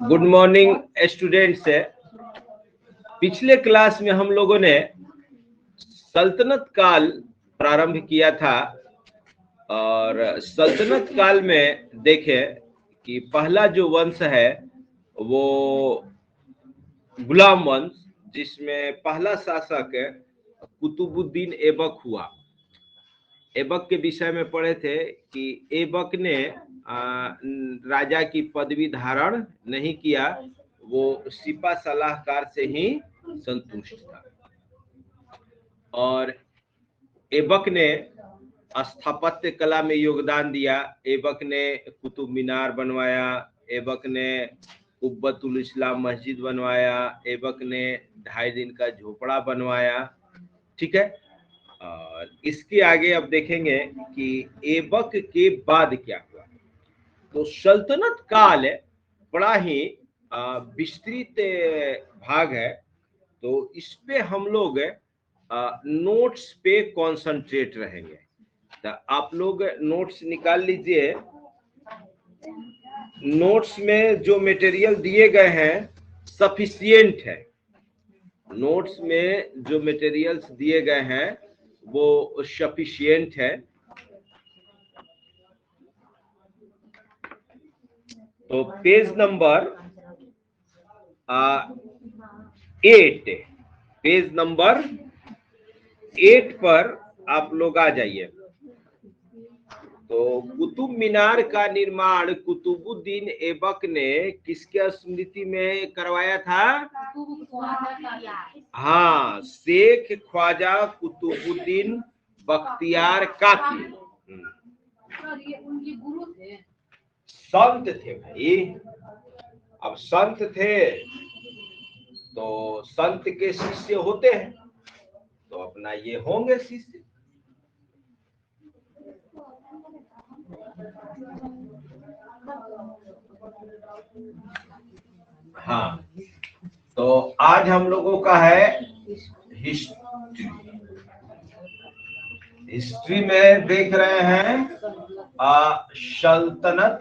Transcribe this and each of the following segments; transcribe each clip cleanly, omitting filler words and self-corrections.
Good morning students. पिछले class में हम लोगों ने सल्तनत काल प्रारंभ किया था और सल्तनत काल में देखें कि पहला जो वंश है वो गुलाम वंश, जिसमें पहला शासक कुतुबुद्दीन ऐबक हुआ। ऐबक के विषय में पढ़े थे कि ऐबक ने राजा की पदवी धारण नहीं किया, वो सिपा सलाहकार से ही संतुष्ट था। और ऐबक ने स्थापत्य कला में योगदान दिया। ऐबक ने कुतुब मीनार बनवाया, ऐबक ने कुब्बतुल इस्लाम मस्जिद बनवाया, ऐबक ने 2.5 दिन का झोपड़ा बनवाया। ठीक है। और इसके आगे अब देखेंगे कि ऐबक के बाद क्या हुआ। तो सल्तनत काल बड़ा ही विस्तृत भाग है, तो इस पे हम लोग नोट्स पे कंसंट्रेट रहेंगे। तो आप लोग नोट्स निकाल लीजिए। नोट्स में जो मटेरियल दिए गए हैं सफिशिएंट है। नोट्स में जो मटेरियल्स दिए गए हैं वो सफिशिएंट है। तो पेज नंबर 8, पेज नंबर 8 पर आप लोग आ जाइए। तो कुतुब मीनार का निर्माण कुतुबुद्दीन ऐबक ने किसके स्मृति में करवाया था? हाँ, शेख ख्वाजा कुतुबुद्दीन बख्तियार काकी। संत थे भाई। अब संत थे तो संत के शिष्य होते हैं, तो अपना ये होंगे शिष्य। हाँ, तो आज हम लोगों का है हिस्ट्री। हिस्ट्री में देख रहे हैं सल्तनत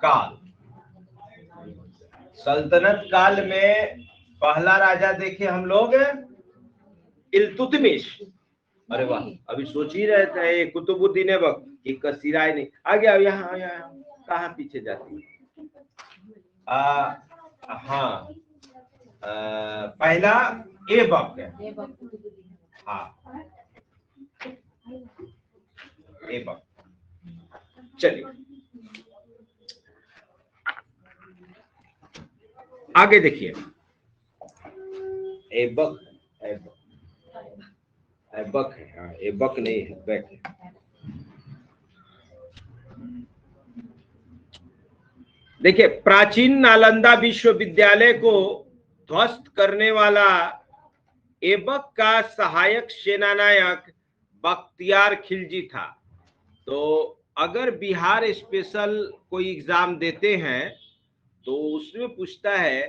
काल। सल्तनत काल में पहला राजा देखे हम लोग इल्तुतमिश। अरे वाह, अभी सोच ही रहे थे कुतुबुद्दीन ऐबक की सिराय नहीं आ गया। यहाँ कहाँ पीछे जाती है? हाँ, पहला ऐबक है। हाँ, ऐबक। चलिए आगे देखिए। ऐबक ऐबक है। हाँ, ऐबक नहीं है, ऐबक है। देखिए, प्राचीन नालंदा विश्वविद्यालय को ध्वस्त करने वाला ऐबक का सहायक सेनानायक बख्तियार खिलजी था। तो अगर बिहार स्पेशल कोई एग्जाम देते हैं तो उसमें पूछता है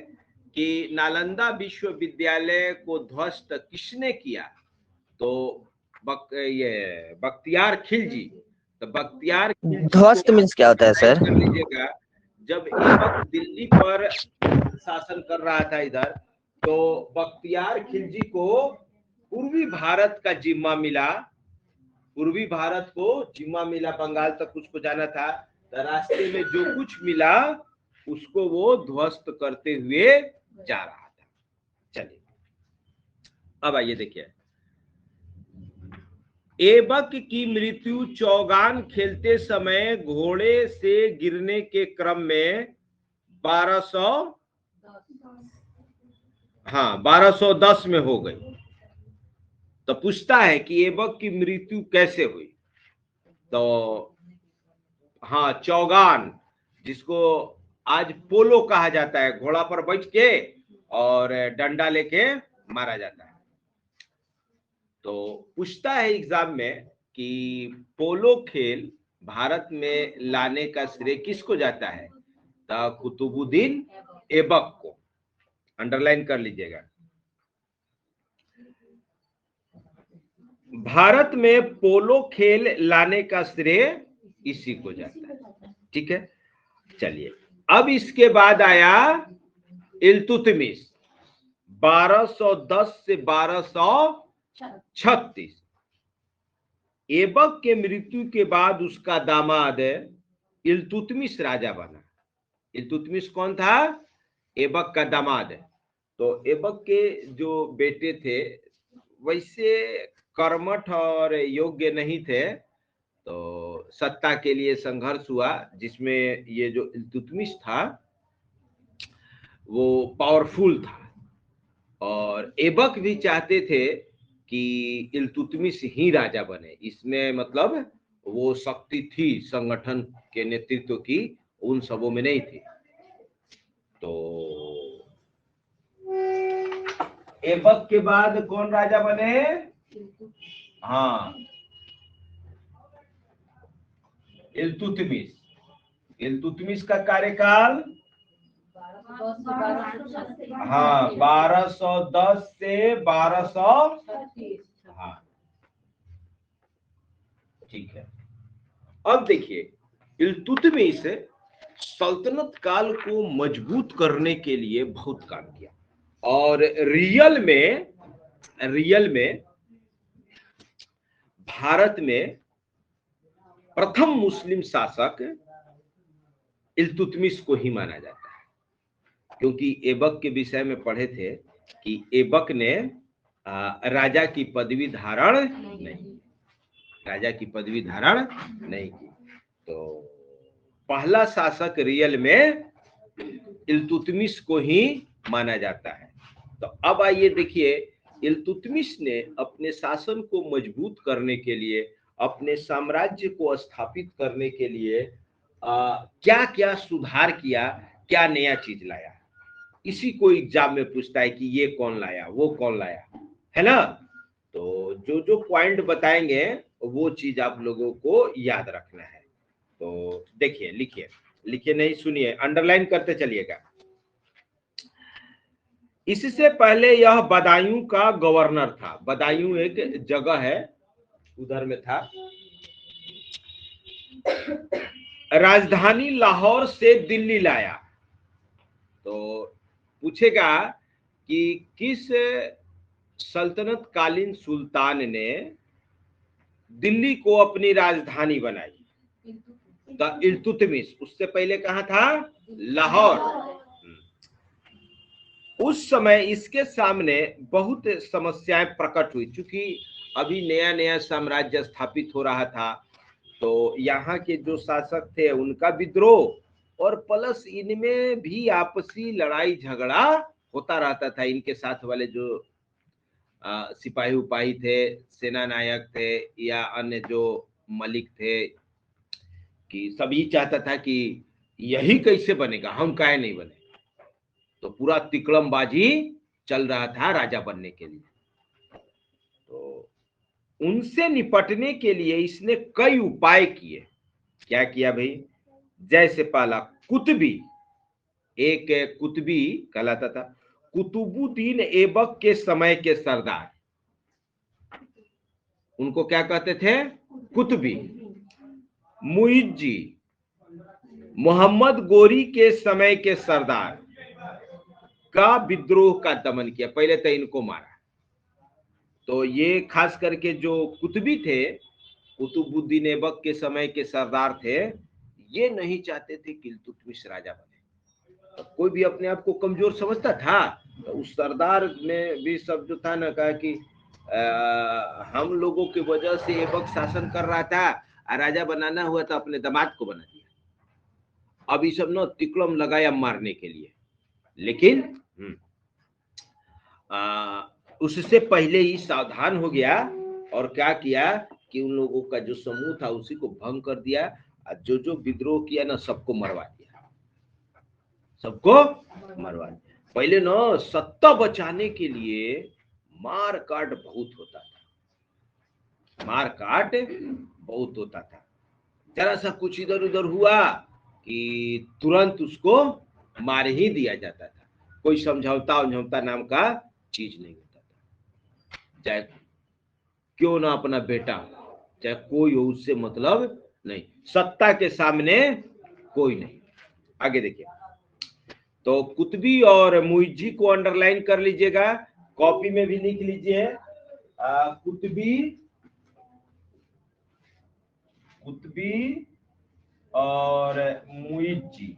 कि नालंदा विश्वविद्यालय को ध्वस्त किसने किया? तो ये बख्तियार खिलजी। तो बख्तियार ध्वस्त मीन्स क्या होता है सर? कर लीजिएगा। जब ऐबक दिल्ली पर शासन कर रहा था इधर, तो बख्तियार खिलजी को पूर्वी भारत का जिम्मा मिला। पूर्वी भारत को जिम्मा मिला, बंगाल तक उसको जाना था। तो रास्ते में जो कुछ मिला उसको वो ध्वस्त करते हुए जा रहा था। चलिए अब आइए देखिए। ऐबक की मृत्यु चौगान खेलते समय घोड़े से गिरने के क्रम में 1210 में हो गई। तो पूछता है कि ऐबक की मृत्यु कैसे हुई? तो हाँ, चौगान, जिसको आज पोलो कहा जाता है, घोड़ा पर बैठ के और डंडा लेके मारा जाता है। तो पूछता है एग्जाम में कि पोलो खेल भारत में लाने का श्रेय किसको जाता है? तो कुतुबुद्दीन ऐबक को। अंडरलाइन कर लीजिएगा। भारत में पोलो खेल लाने का श्रेय इसी को जाता है। ठीक है, चलिए अब इसके बाद आया इल्तुतमिश 1210 से 1236। ऐबक के मृत्यु के बाद उसका दामाद इल्तुतमिश राजा बना। इल्तुतमिश कौन था? ऐबक का दामाद। तो ऐबक के जो बेटे थे वैसे कर्मठ और योग्य नहीं थे, तो सत्ता के लिए संघर्ष हुआ जिसमें ये जो इल्तुतमिश था वो पावरफुल था, और ऐबक भी चाहते थे कि इल्तुतमिश ही राजा बने। इसमें मतलब वो शक्ति थी संगठन के नेतृत्व की, उन सबों में नहीं थी। तो ऐबक के बाद कौन राजा बने? हाँ, इल्तुतमिश। इल्तुतमिश का कार्यकाल हाँ 1210 से 1200। हाँ ठीक है। अब देखिए इल्तुतमिश सल्तनत काल को मजबूत करने के लिए बहुत काम किया, और रियल में भारत में प्रथम मुस्लिम शासक इल्तुतमिश को ही माना जाता है, क्योंकि ऐबक के विषय में पढ़े थे कि ऐबक ने राजा की पदवी धारण नहीं की। तो पहला शासक रियल में इल्तुतमिश को ही माना जाता है। तो अब आइए देखिए इल्तुतमिश ने अपने शासन को मजबूत करने के लिए, अपने साम्राज्य को स्थापित करने के लिए क्या क्या सुधार किया, क्या नया चीज लाया। इसी को एग्जाम में पूछता है कि ये कौन लाया, वो कौन लाया, है ना। तो जो जो पॉइंट बताएंगे वो चीज आप लोगों को याद रखना है। तो देखिए, लिखिए नहीं, सुनिए, अंडरलाइन करते चलिएगा। इससे पहले यह बदायूं का गवर्नर था। बदायूं एक जगह है, उधर में था। राजधानी लाहौर से दिल्ली लाया। तो पूछेगा कि किस सल्तनत कालीन सुल्तान ने दिल्ली को अपनी राजधानी बनाई? तो इल्तुतमिश। उससे पहले कहां था? लाहौर। उस समय इसके सामने बहुत समस्याएं प्रकट हुई, क्योंकि अभी नया नया साम्राज्य स्थापित हो रहा था। तो यहाँ के जो शासक थे उनका विद्रोह, और प्लस इनमें भी आपसी लड़ाई झगड़ा होता रहता था। इनके साथ वाले जो सिपाही उपाही थे, सेना नायक थे, या अन्य जो मलिक थे, कि सभी चाहता था कि यही कैसे बनेगा, हम काहे नहीं बने। तो पूरा तिकड़मबाजी चल रहा था राजा बनने के लिए। तो उनसे निपटने के लिए इसने कई उपाय किए। क्या किया भाई? जैसे पहला, कुतुबी। एक कुतुबी कहलाता था, कुतुबुद्दीन ऐबक के समय के सरदार, उनको क्या कहते थे? कुतुबी। मुइज्जी, मोहम्मद गोरी के समय के सरदार का विद्रोह का दमन किया। पहले तो इनको मारा। तो ये खास करके जो कुतुबी थे, कुतुबुद्दीन ऐबक के समय के सरदार थे, ये नहीं चाहते थे कि इल्तुतमिश राजा बने। तो कोई भी अपने आप को कमजोर समझता था, तो उस सरदार ने भी सब जो था ना कहा कि हम लोगों की वजह से ऐबक शासन कर रहा था, राजा बनाना हुआ तो अपने दामाद को बना दिया। अब ये सब ना तिकड़म लगाया मारने के लिए। लेकिन उससे पहले ही सावधान हो गया, और क्या किया कि उन लोगों का जो समूह था उसी को भंग कर दिया, जो जो विद्रोह किया ना सबको मरवा दिया, पहले ना सत्ता बचाने के लिए मार काट बहुत होता था। जरा सा कुछ इधर उधर हुआ कि तुरंत उसको मार ही दिया जाता था। कोई समझौता नाम का चीज नहीं होता था। चाहे क्यों ना अपना बेटा, चाहे कोई हो, उससे मतलब नहीं। सत्ता के सामने कोई नहीं। आगे देखिए, तो कुतुबी और मुइज्जी को अंडरलाइन कर लीजिएगा, कॉपी में भी लिख लीजिए। कुतुबी और मुइज्जी।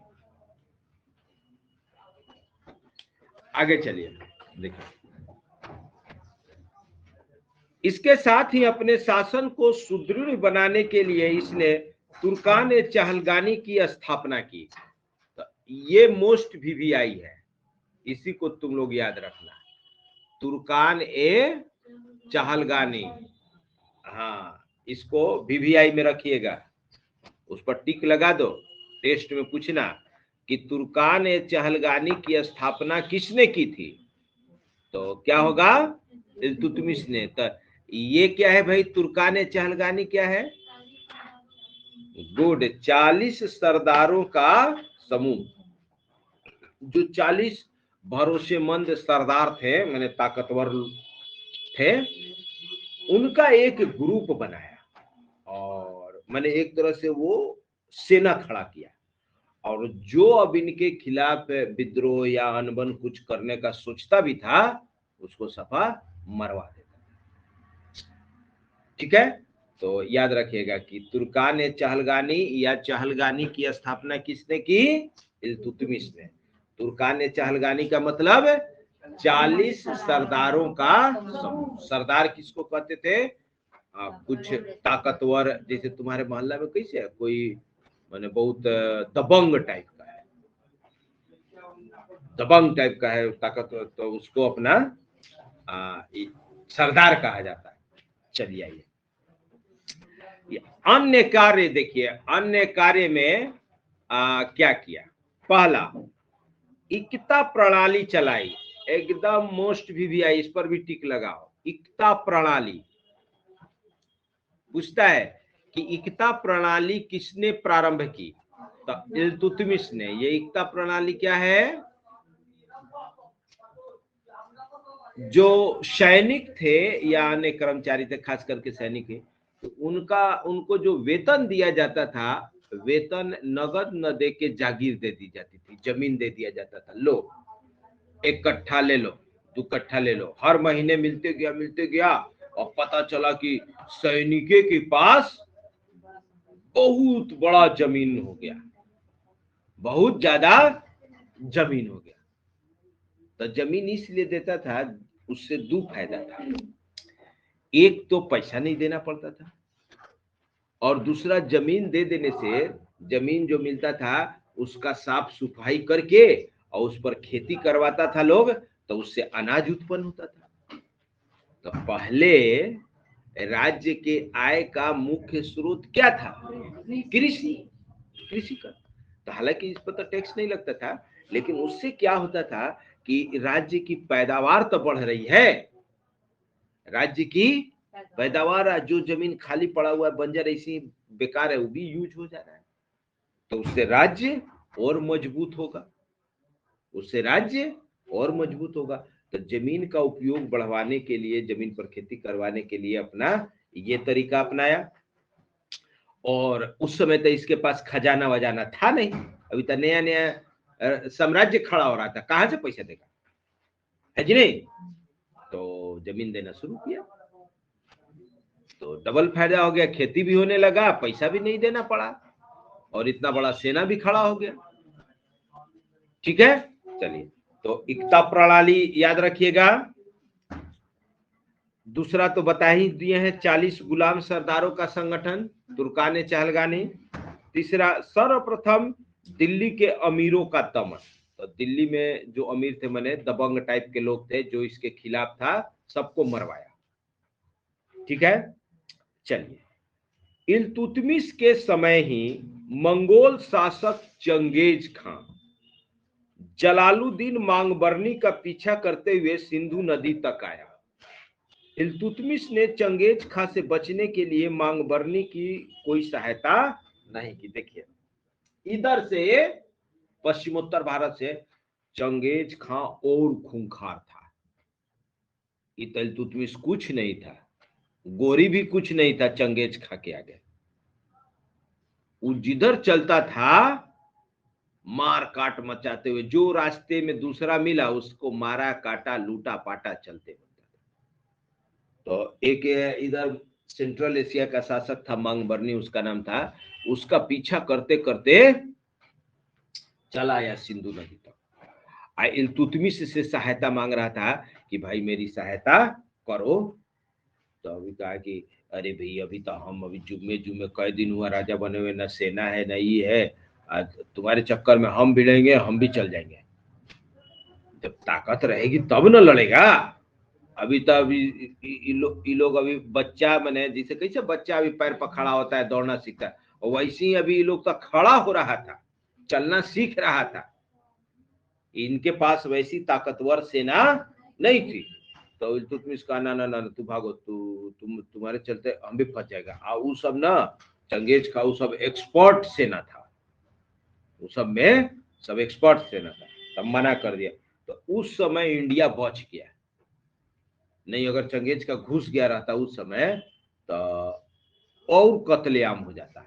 आगे चलिए देखिए, इसके साथ ही अपने शासन को सुदृढ़ बनाने के लिए इसने तुर्कान ए चहलगानी की स्थापना की। तो ये मोस्ट वीवीआई है, इसी को तुम लोग याद रखना, तुर्कान ए चहलगानी। हाँ, इसको वीवीआई में रखिएगा, उस पर टिक लगा दो। टेस्ट में पूछना कि तुर्कान ए चहलगानी की स्थापना किसने की थी, तो क्या होगा, इल्तुतमिश ने। तो ये क्या है भाई, तुर्कान ए चहलगानी क्या है, गुड, 40 सरदारों का समूह। जो 40 भरोसेमंद सरदार थे, मैंने ताकतवर थे, उनका एक ग्रुप बनाया और मैंने एक तरह से वो सेना खड़ा किया, और जो अब इनके खिलाफ विद्रोह या अनबन कुछ करने का सोचता भी था, उसको सफा मरवा देता। ठीक है, तो याद रखिएगा कि तुर्कान ए चहलगानी या चहलगानी की स्थापना किसने की, इल्तुतमिश ने। तुर्कान ए चहलगानी का मतलब 40 सरदारों का समूह। सरदार किसको कहते थे, कुछ ताकतवर, जैसे तुम्हारे मोहल्ला में कैसे है, कोई माने बहुत दबंग टाइप का है, दबंग टाइप का है ताकतवर, तो उसको अपना सरदार कहा जाता है। चलिए आइए, अन्य कार्य देखिए, अन्य कार्य में क्या किया, पहला इक्ता प्रणाली चलाई, एकदम मोस्ट वीवीआई, इस पर भी टिक लगाओ। इक्ता प्रणाली पूछता है कि इक्ता प्रणाली किसने प्रारंभ की, तो इल्तुतमिश ने। ये इक्ता प्रणाली क्या है, जो सैनिक थे या अन्य कर्मचारी थे, खास करके सैनिक है, तो उनको जो वेतन दिया जाता था, वेतन नगद न दे के जागीर दे दी जाती थी, जमीन दे दिया जाता था। लो, 1 कट्ठा ले लो, 2 कट्ठा ले लो, हर महीने मिलते गया, और पता चला कि सैनिकों के पास बहुत बड़ा जमीन हो गया, बहुत ज्यादा जमीन हो गया। तो जमीन इसलिए देता था, उससे 2 फायदा था, एक तो पैसा नहीं देना पड़ता था, और दूसरा जमीन दे देने से जमीन जो मिलता था उसका साफ सफाई करके और उस पर खेती करवाता था लोग, तो उससे अनाज उत्पन्न होता था। तो पहले राज्य के आय का मुख्य स्रोत क्या था, कृषि का। तो हालांकि इस पर तो टैक्स नहीं लगता था, लेकिन उससे क्या होता था कि राज्य की पैदावार तो बढ़ रही है, राज्य की पैदावार, जो जमीन खाली पड़ा हुआ है बंजर ऐसी बेकार है, वो भी यूज हो जा रहा है, तो उससे राज्य और मजबूत होगा, उससे राज्य और मजबूत होगा। तो जमीन का उपयोग बढ़वाने के लिए, जमीन पर खेती करवाने के लिए अपना ये तरीका अपनाया। और उस समय तो इसके पास खजाना वजाना था नहीं, अभी तो नया नया साम्राज्य खड़ा हो रहा था, कहां से पैसा देगा, है जी नहीं। तो जमीन देना शुरू किया, तो डबल फायदा हो गया, खेती भी होने लगा, पैसा भी नहीं देना पड़ा, और इतना बड़ा सेना भी खड़ा हो गया। ठीक है, चलिए, तो इक्ता प्रणाली याद रखिएगा। दूसरा तो बता ही दिए हैं, 40 गुलाम सरदारों का संगठन, तुर्कान चहलगानी। तीसरा, सर्वप्रथम दिल्ली के अमीरों का दमन। तो दिल्ली में जो अमीर थे, माने दबंग टाइप के लोग थे, जो इसके खिलाफ था, सबको मरवाया। ठीक है, चलिए, इल्तुतमिश के समय ही मंगोल शासक चंगेज खान जलालुद्दीन मांगबरनी का पीछा करते हुए सिंधु नदी तक आया। इल्तुतमिश ने चंगेज खां से बचने के लिए मांगबरनी की कोई सहायता नहीं की। देखिए, इधर से पश्चिमोत्तर भारत से चंगेज खां और खूंखार था, इल्तुतमिश कुछ नहीं था, गोरी भी कुछ नहीं था चंगेज खां के आगे। वो जिधर चलता था मार काट मचाते हुए, जो रास्ते में दूसरा मिला उसको मारा काटा लूटा पाटा चलते बनता था। तो एक इधर सेंट्रल एशिया का शासक था मांगबरनी उसका नाम था, उसका पीछा करते करते चला आया सिंधु नदी तक। इल्तुतमिश से सहायता मांग रहा था कि भाई मेरी सहायता करो। तो अभी कहा कि अरे भाई अभी तो हम अभी जुम्मे जुम्मे कई दिन हुआ राजा बने हुए, न सेना है न ये है, तुम्हारे चक्कर में हम भिड़ेंगे, हम भी चल जाएंगे। जब ताकत रहेगी तब न लड़ेगा। अभी तो अभी ये लोग अभी बच्चा मैंने जिसे कैसे बच्चा अभी पैर पर खड़ा होता है दौड़ना सीखता है, और वैसे ही अभी ये लोग तो खड़ा हो रहा था, चलना सीख रहा था। इनके पास वैसी ताकतवर सेना नहीं थी। तो इल्तुतमिश का ना ना ना तू भागो, तुम्हारे चलते हम भी फंस जाएगा। वो सब ना चंगेज का वो सब एक्सपर्ट सेना था, वो सब में सब एक्सपर्ट सेना था, तब मना कर दिया। तो उस समय इंडिया बच गया, नहीं अगर चंगेज का घुस गया रहता उस समय तो और कत्लेआम हो जाता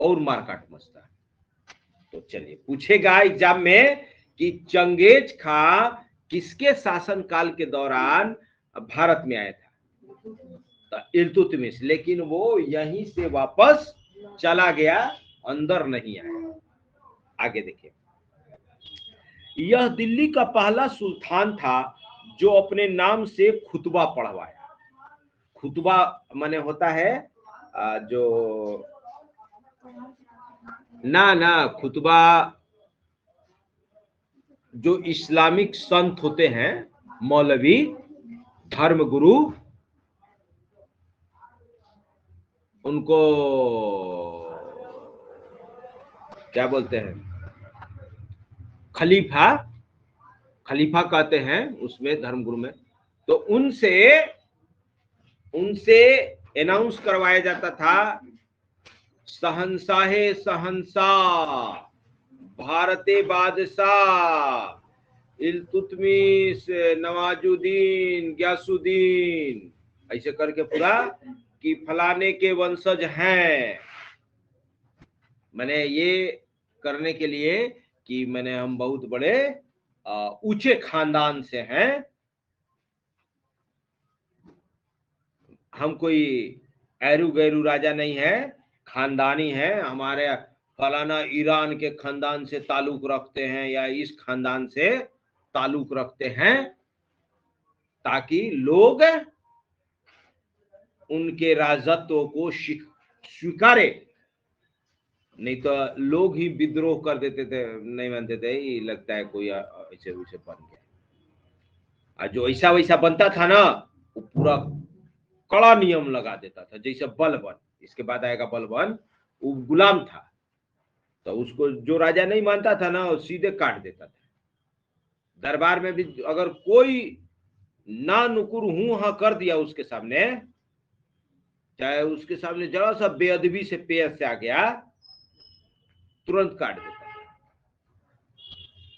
और मारकाट मचता। तो चलिए पूछेगा एग्जाम में कि चंगेज खां किसके शासनकाल के दौरान भारत में आया था? तो इल्तुतमिश, लेकिन वो यहीं से वापस चला गया, अंदर नहीं आया। आगे देखिए, यह दिल्ली का पहला सुल्तान था जो अपने नाम से खुतबा पढ़वाया। खुतबा माने होता है जो ना खुतबा जो इस्लामिक संत होते हैं, मौलवी, धर्मगुरु, उनको क्या बोलते हैं, खलीफा, खलीफा कहते हैं उसमें, धर्मगुरु में। तो उनसे अनाउंस करवाया जाता था, सहनशाहे सहनशाह, भारते बादशाह, इल्तुतमिश, नवाजुद्दीन, ग्यासुद्दीन, ऐसे करके पूरा कि फलाने के वंशज हैं। मैंने ये करने के लिए कि मैंने हम बहुत बड़े ऊंचे खानदान से हैं, हम कोई ऐरू गैरू राजा नहीं है, खानदानी है, हमारे फलाना ईरान के खानदान से ताल्लुक रखते हैं या इस खानदान से ताल्लुक रखते हैं, ताकि लोग उनके राजत्व को स्वीकारे। नहीं तो लोग ही विद्रोह कर देते थे, नहीं मानते थे, ये लगता है कोई ऐसे वैसे बन गया। जो ऐसा वैसा बनता था ना वो पूरा कड़ा नियम लगा देता था, जैसे बलबन, इसके बाद आएगा बलबन, वो गुलाम था, तो उसको जो राजा नहीं मानता था ना वो सीधे काट देता था। दरबार में भी अगर कोई ना नुकुर हूं हाँ कर दिया उसके सामने, चाहे उसके सामने जरा सा बेअदबी से पेश से आ गया, तुरंत काट देता था।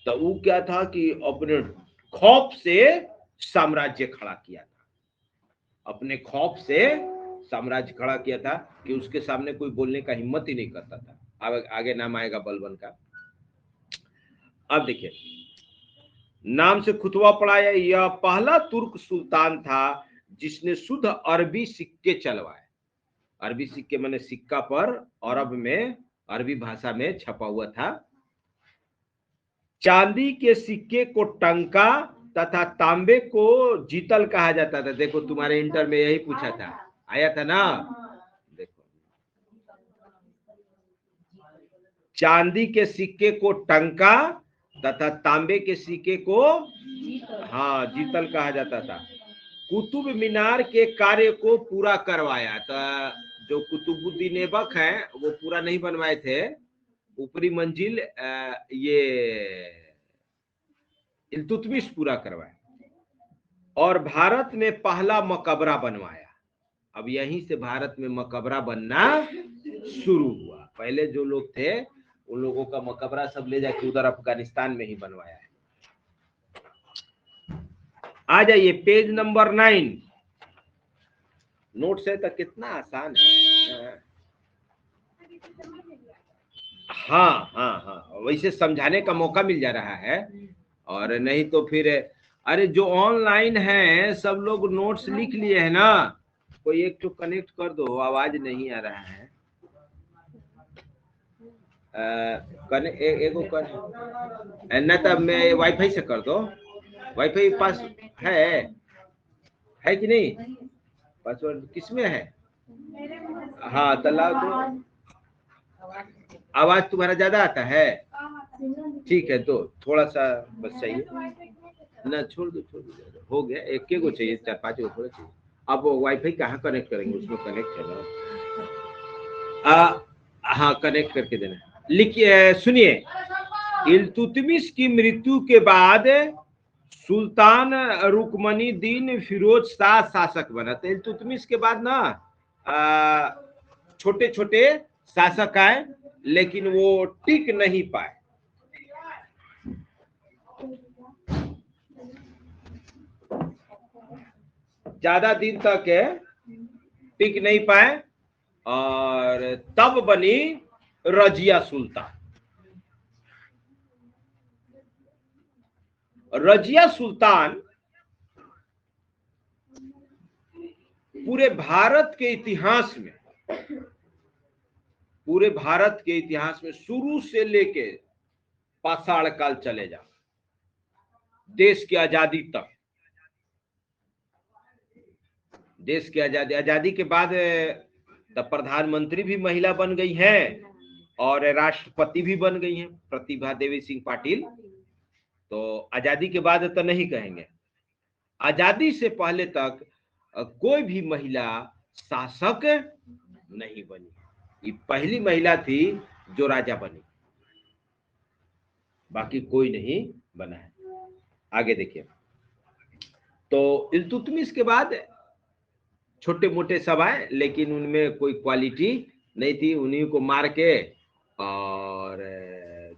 तो वो क्या था कि अपने खौफ से साम्राज्य खड़ा किया था, अपने खौफ से साम्राज्य खड़ा किया था कि उसके सामने कोई बोलने का हिम्मत ही नहीं करता था। अब आगे नाम आएगा बलबन का। अब देखिए, नाम से खुतबा पढ़ाया, यह पहला तुर्क सुल्तान था जिसने शुद्ध अरबी सिक्के चलवाए। अरबी सिक्के मैंने सिक्का पर अरब में अरबी भाषा में छपा हुआ था। चांदी के सिक्के को टंका तथा तांबे को जीतल कहा जाता था। देखो तुम्हारे इंटर में यही पूछा था, आया था ना, देखो चांदी के सिक्के को टंका तथा तांबे के सिक्के को हाँ जीतल कहा जाता था। कुतुब मीनार के कार्य को पूरा करवाया। तो जो कुतुबुद्दीन ऐबक है वो पूरा नहीं बनवाए थे, ऊपरी मंजिल ये इल्तुतमिश पूरा करवाया। और भारत में पहला मकबरा बनवाया। अब यहीं से भारत में मकबरा बनना शुरू हुआ। पहले जो लोग थे उन लोगों का मकबरा सब ले जाके उधर अफगानिस्तान में ही बनवाया है। आ जाइए पेज नंबर 9। नोट से तो कितना आसान है। हाँ हाँ हाँ, वैसे समझाने का मौका मिल जा रहा है। और नहीं तो फिर अरे जो ऑनलाइन है सब लोग नोट्स लिख लिए है ना, कोई एक तो कनेक्ट कर दो, आवाज नहीं आ रहा है। एगो कर न, तब मैं वाईफाई से कर दो, वाईफाई पास है कि नहीं, पासवर्ड किसमें है? हाँ तलाक दो, आवाज तुम्हारा ज्यादा आता है, ठीक है तो थोड़ा सा बस चाहिए ना, छोड़ दो, हो गया, एक को चाहिए, 4-5 को थोड़ा चाहिए। अब वाईफाई कहाँ कनेक्ट करेंगे, उसमें कनेक्ट है ना। हाँ कनेक्ट करके देना। लिखिए, सुनिए, इल्तुतमिश की मृत्यु के बाद सुल्तान रुकमनीद्दीन फिरोज शाह शासक बना। तो इल्तुतमिश के बाद ना छोटे छोटे शासक आए, लेकिन वो टिक नहीं पाए। ज्यादा दिन तक टिक नहीं पाए, और तब बनी रजिया सुल्तान। रजिया सुल्तान पूरे भारत के इतिहास में, पूरे भारत के इतिहास में शुरू से लेके पाषाण काल चले जा, देश की आजादी तक, देश की आजादी के बाद तब प्रधानमंत्री भी महिला बन गई हैं और राष्ट्रपति भी बन गई हैं, प्रतिभा देवी सिंह पाटिल। तो आजादी के बाद तो नहीं कहेंगे, आजादी से पहले तक कोई भी महिला शासक नहीं बनी। ये पहली महिला थी जो राजा बनी, बाकी कोई नहीं बना है। आगे देखिए, तो इल्तुतमिश के बाद छोटे मोटे सब आए, लेकिन उनमें कोई क्वालिटी नहीं थी, उन्हीं को मार के और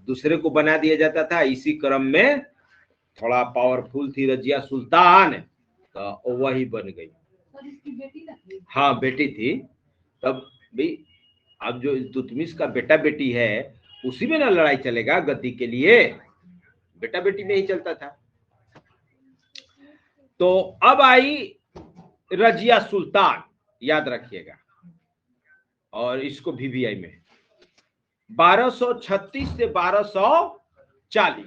दूसरे को बना दिया जाता था। इसी क्रम में थोड़ा पावरफुल थी रजिया सुल्तान, तो वही बन गई। हाँ बेटी थी। तब भाई अब जो इल्तुतमिश का बेटा बेटी है, उसी में ना लड़ाई चलेगा गद्दी के लिए, बेटा बेटी में ही चलता था। तो अब आई रजिया सुल्तान, याद रखिएगा, और इसको VVI में 1236 से 1240।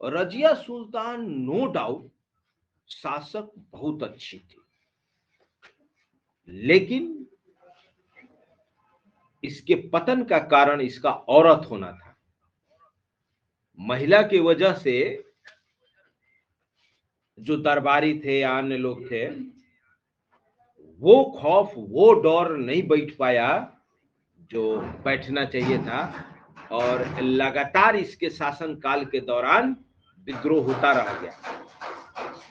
रजिया सुल्तान नो डाउट शासक बहुत अच्छी थी, लेकिन इसके पतन का कारण इसका औरत होना था। महिला की वजह से जो दरबारी थे, अन्य लोग थे, वो खौफ, वो डर नहीं बैठ पाया जो बैठना चाहिए था, और लगातार इसके शासन काल के दौरान विद्रोह होता रह गया।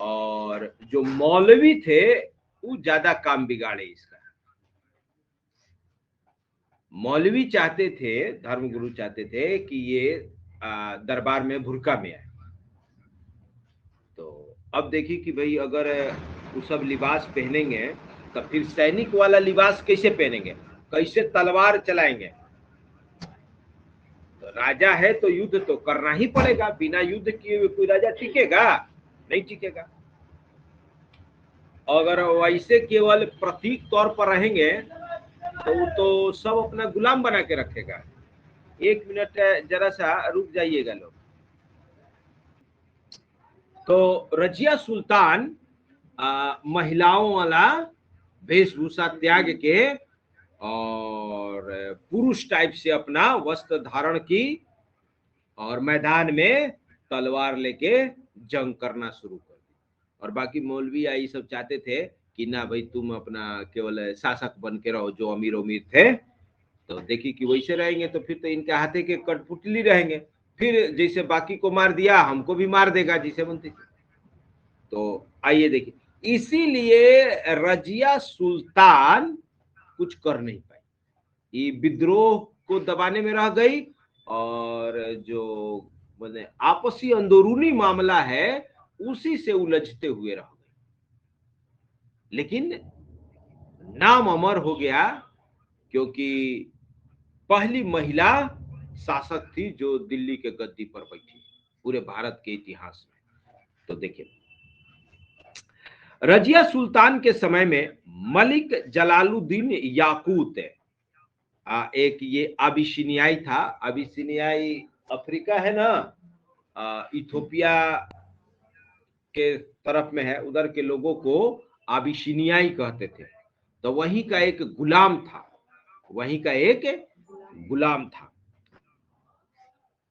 और जो मौलवी थे वो ज्यादा काम बिगाड़े इसका। मौलवी चाहते थे, धर्मगुरु चाहते थे कि ये दरबार में भुरका में आए। तो अब देखिए कि भाई अगर वो सब लिबास पहनेंगे तो फिर सैनिक वाला लिबास कैसे पहनेंगे, कैसे तलवार चलाएंगे। तो राजा है तो युद्ध तो करना ही पड़ेगा, बिना युद्ध किए कोई राजा टिकेगा नहीं, टिकेगा। अगर वैसे केवल प्रतीक तौर पर रहेंगे तो सब अपना गुलाम बना के रखेगा। 1 मिनट जरा सा रुक जाइएगा लोग। तो रजिया सुल्तान महिलाओं वाला वेशभूषा त्याग के और पुरुष टाइप से अपना वस्त्र धारण की, और मैदान में तलवार लेके जंग करना शुरू कर दी। और बाकी मौलवी आई सब चाहते थे कि ना भाई तुम अपना केवल शासक बन के रहो, जो अमीर अमीर थे। तो देखिए कि वैसे रहेंगे तो फिर तो इनके हाथे के कठपुतली रहेंगे, फिर जैसे बाकी को मार दिया हमको भी मार देगा, जिसे बनते थे। तो आइए देखिए, इसीलिए रजिया सुल्तान कुछ कर नहीं पाई, ये विद्रोह को दबाने में रह गई, और जो मैंने आपसी अंदरूनी मामला है उसी से उलझते हुए रह गई। लेकिन नाम अमर हो गया क्योंकि पहली महिला शासक थी जो दिल्ली के गद्दी पर बैठी पूरे भारत के इतिहास में। तो देखिए, रजिया सुल्तान के समय में मलिक जलालुद्दीन याकूत एक ये अबिसिनियाई था। अबिसिनियाई अफ्रीका है ना, इथोपिया के तरफ में है, उधर के लोगों को अबिसिनियाई कहते थे। तो वहीं का एक गुलाम था, वहीं का एक गुलाम था।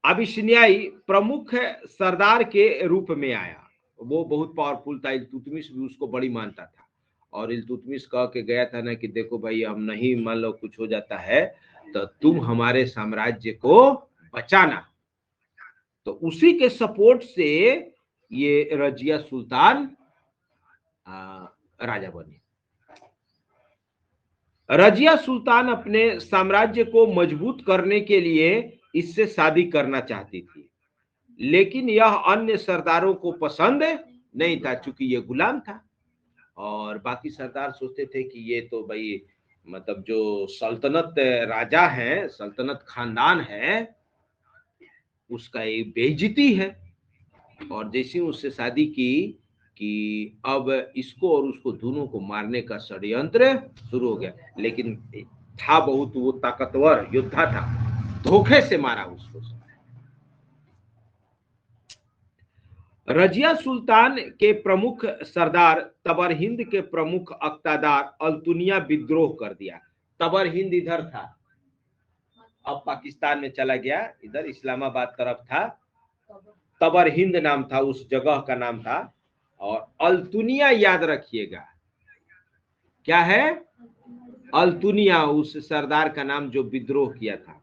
अबिसिनियाई प्रमुख सरदार के रूप में आया। वो बहुत पावरफुल था, इल्तुतमिश भी उसको बड़ी मानता था। और इल्तुतमिश कह के गया था ना कि देखो भाई, हम नहीं, मान लो कुछ हो जाता है तो तुम हमारे साम्राज्य को बचाना। तो उसी के सपोर्ट से ये रजिया सुल्तान राजा बनी। रजिया सुल्तान अपने साम्राज्य को मजबूत करने के लिए इससे शादी करना चाहती थी, लेकिन यह अन्य सरदारों को पसंद नहीं था, चूंकि ये गुलाम था। और बाकी सरदार सोचते थे कि ये तो भाई, मतलब जो सल्तनत राजा है, सल्तनत खानदान है, उसका एक बेइज्जती है। और जैसे ही उससे शादी की कि अब इसको और उसको दोनों को मारने का षड्यंत्र शुरू हो गया। लेकिन था बहुत वो ताकतवर योद्धा था, धोखे से मारा उसको। रजिया सुल्तान के प्रमुख सरदार तबर हिंद के प्रमुख अक्तादार अल्तुनिया विद्रोह कर दिया। तबर हिंद इधर था, अब पाकिस्तान में चला गया, इधर इस्लामाबाद तरफ था। तबर हिंद नाम था, उस जगह का नाम था। और अल्तुनिया याद रखिएगा, क्या है? अल्तुनिया, उस सरदार का नाम जो विद्रोह किया था।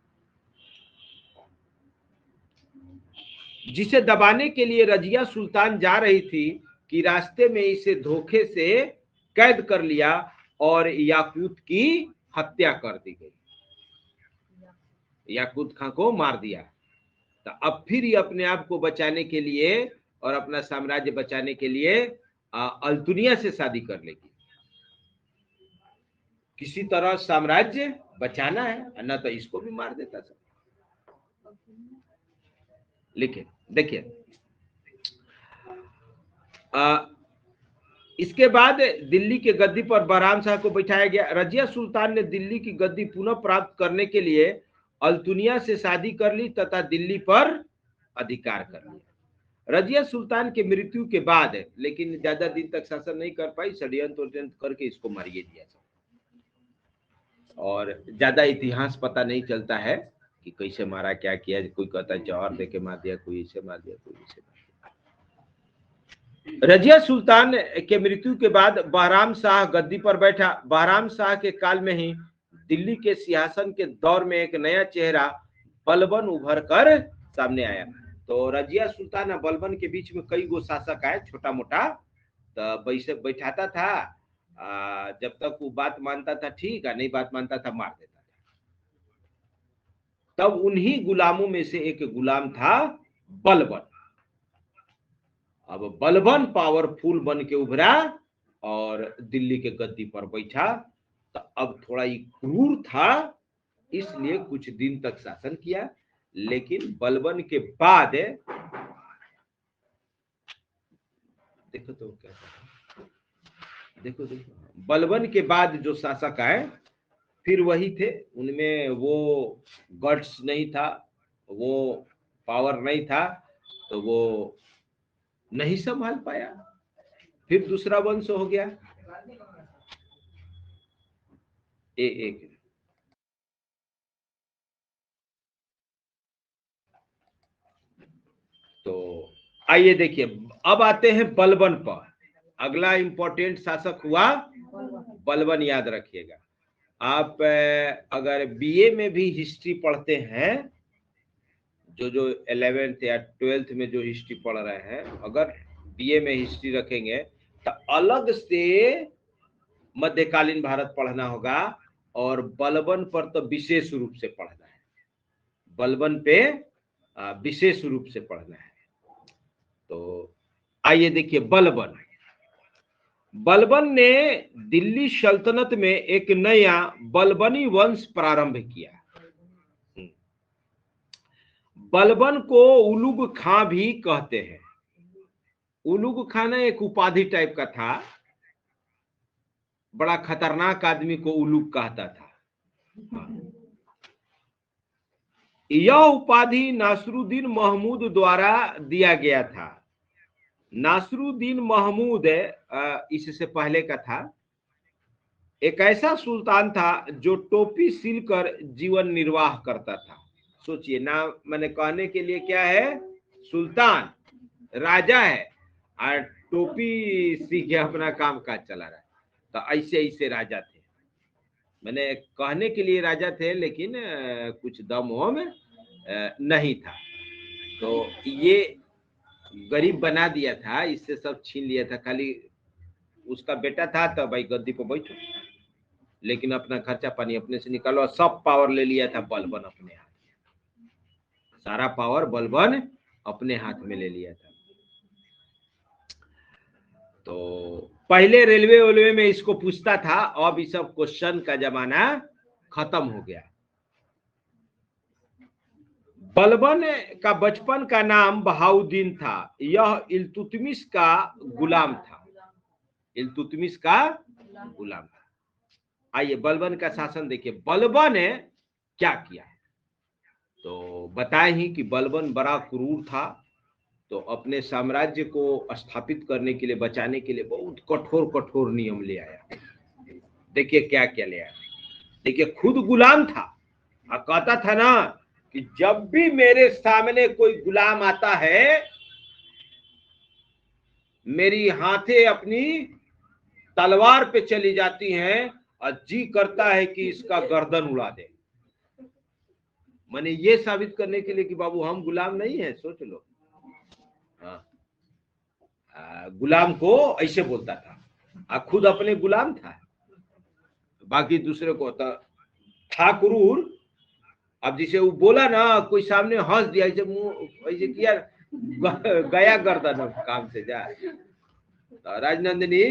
जिसे दबाने के लिए रजिया सुल्तान जा रही थी कि रास्ते में इसे धोखे से कैद कर लिया और याकूत की हत्या कर दी गई। याकूत खां को मार दिया। तो अब फिर ये अपने आप को बचाने के लिए और अपना साम्राज्य बचाने के लिए अल्तुनिया से शादी कर लेगी। किसी तरह साम्राज्य बचाना है, ना तो इसको भी मार देता था। लेकिन देखिए, इसके बाद दिल्ली के गद्दी पर बहराम शाह को बिठाया गया। रजिया सुल्तान ने दिल्ली की गद्दी पुनः प्राप्त करने के लिए अल्तुनिया से शादी कर ली तथा दिल्ली पर अधिकार कर लिया। रजिया सुल्तान के मृत्यु के बाद, लेकिन ज्यादा दिन तक शासन नहीं कर पाई, षड्यंत्र करके इसको मारिए दिया। और ज्यादा इतिहास पता नहीं चलता है कि कैसे मारा, क्या किया। कोई कहता है जौहर दे के मार दिया, कोई इसे मार दिया, कोई इसे मार दिया। रजिया सुल्तान के मृत्यु के बाद बहराम शाह गद्दी पर बैठा। बहराम शाह के काल में ही दिल्ली के सिंहासन के दौर में एक नया चेहरा बलबन उभर कर सामने आया। तो रजिया सुल्तान और बलबन के बीच में कई गो शासक आए, छोटा मोटा, तो वैसे बैठाता था। जब तक वो बात मानता था ठीक है, नहीं बात मानता था मार देता था। तब उन्हीं गुलामों में से एक गुलाम था बलबन। अब बलबन पावरफुल बन के उभरा और दिल्ली के गद्दी पर बैठा। तो अब थोड़ा ही क्रूर था, इसलिए कुछ दिन तक शासन किया। लेकिन बलबन के बाद देखो तो क्या, देखो बलबन के बाद जो शासक आए फिर वही थे। उनमें वो गट्स नहीं था, वो पावर नहीं था, तो वो नहीं संभाल पाया। फिर दूसरा वंश हो गया। एक तो आइए देखिए, अब आते हैं बलबन पर। अगला इंपॉर्टेंट शासक हुआ बलबन, याद रखिएगा। आप अगर बीए में भी हिस्ट्री पढ़ते हैं, जो 11th या 12th में जो हिस्ट्री पढ़ रहे हैं, अगर बीए में हिस्ट्री रखेंगे तो अलग से मध्यकालीन भारत पढ़ना होगा। और बलबन पर तो विशेष रूप से पढ़ना है, बलबन पे विशेष रूप से पढ़ना है। तो आइए देखिए, बलबन। बलबन ने दिल्ली सल्तनत में एक नया बलबनी वंश प्रारंभ किया। बलबन को उलुग खां भी कहते हैं। उलुग खां ना एक उपाधि टाइप का था, बड़ा खतरनाक आदमी को उलुग कहता था। यह उपाधि नासरुद्दीन महमूद द्वारा दिया गया था। नासरुद्दीन महमूद इससे पहले का था, एक ऐसा सुल्तान था जो टोपी सिलकर जीवन निर्वाह करता था। सोचिए ना, मैंने कहने के लिए क्या है, सुल्तान राजा है और टोपी सी के अपना काम काज चला रहा है। तो ऐसे ऐसे राजा थे, मैंने कहने के लिए राजा थे, लेकिन कुछ दम वम नहीं था। तो ये गरीब बना दिया था, इससे सब छीन लिया था। खाली उसका बेटा था तो भाई गद्दी पर बैठो, लेकिन अपना खर्चा पानी अपने से निकालो। सब पावर ले लिया था बलबन अपने हाथ में, सारा पावर बलबन अपने हाथ में ले लिया था। तो पहले रेलवे में इसको पूछता था, अब इस सब क्वेश्चन का जमाना खत्म हो गया। बलबन का बचपन का नाम बहाउद्दीन था। यह इल्तुतमिश का गुलाम था। इल्तुतमिश का गुलाम था। आइए बलबन का शासन देखिए। बलबन ने क्या किया, तो बताए ही कि बलबन बड़ा क्रूर था। तो अपने साम्राज्य को स्थापित करने के लिए, बचाने के लिए बहुत कठोर कठोर नियम ले आया। देखिए क्या क्या ले आया। देखिए खुद गुलाम था और कहता था ना कि जब भी मेरे सामने कोई गुलाम आता है, मेरी हाथें अपनी तलवार पे चली जाती हैं और जी करता है कि इसका गर्दन उड़ा दे। मैंने ये साबित करने के लिए कि बाबू हम गुलाम नहीं है, सोच लो। हाँ, गुलाम को ऐसे बोलता था, खुद अपने गुलाम था, बाकी दूसरे को था क्रूर। अब जिसे वो बोला ना, कोई सामने हंस दिया, ऐसे मुंह ऐसे किया, गया गर्दन काम से जा। तो राजनंदिनी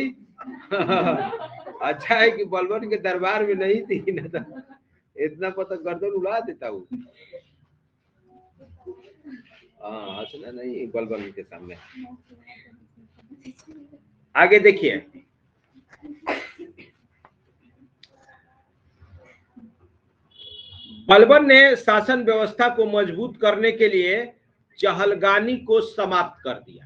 अच्छा है कि बलबन के दरबार में नहीं थी, ना तो इतना पता गर्दन उड़ा देता वो। हाँ, हंसना नहीं बलबन के सामने। आगे देखिए, बलबन ने शासन व्यवस्था को मजबूत करने के लिए चहलगानी को समाप्त कर दिया।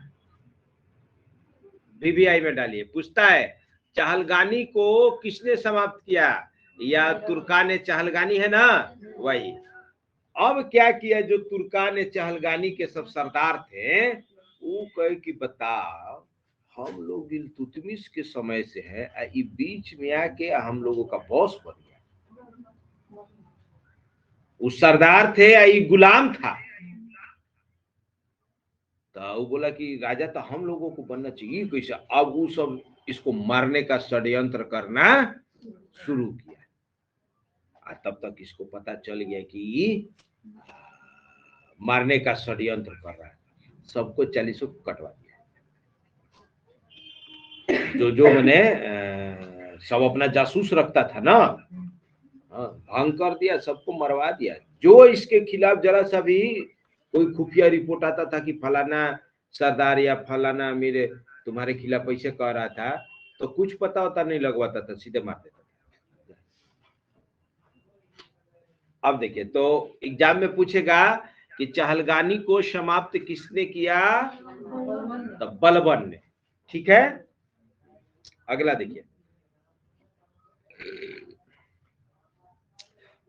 बीबीआई में डालिए, पूछता है चहलगानी को किसने समाप्त किया, या तुर्कान चहलगानी है ना, वही। अब क्या किया, जो तुर्कान चहलगानी के सब सरदार थे, वो कहे कि बताओ हम लोग इल्तुतमिश के समय से है, बीच में आके हम लोगों का बॉस बन गया। उस सरदार थे या गुलाम था। तो वो बोला कि राजा तो हम लोगों को बनना चाहिए कैसे। अब वो सब इसको मारने का षड्यंत्र करना शुरू किया। तब तक इसको पता चल गया कि मारने का षड्यंत्र कर रहा है, सबको 40 कटवा दिया। जो मैंने सब अपना जासूस रखता था ना, भंग कर दिया, सबको मरवा दिया। जो इसके खिलाफ जरा सा भी कोई खुफिया रिपोर्ट आता था कि फलाना सरदार या फलाना मेरे तुम्हारे खिलाफ ऐसे कह रहा था, तो कुछ पता होता नहीं लगवाता था, सीधे मार देता था। अब देखिए, तो एग्जाम में पूछेगा कि चहलगानी को समाप्त किसने किया, तो बलबन ने। ठीक है, अगला देखिए।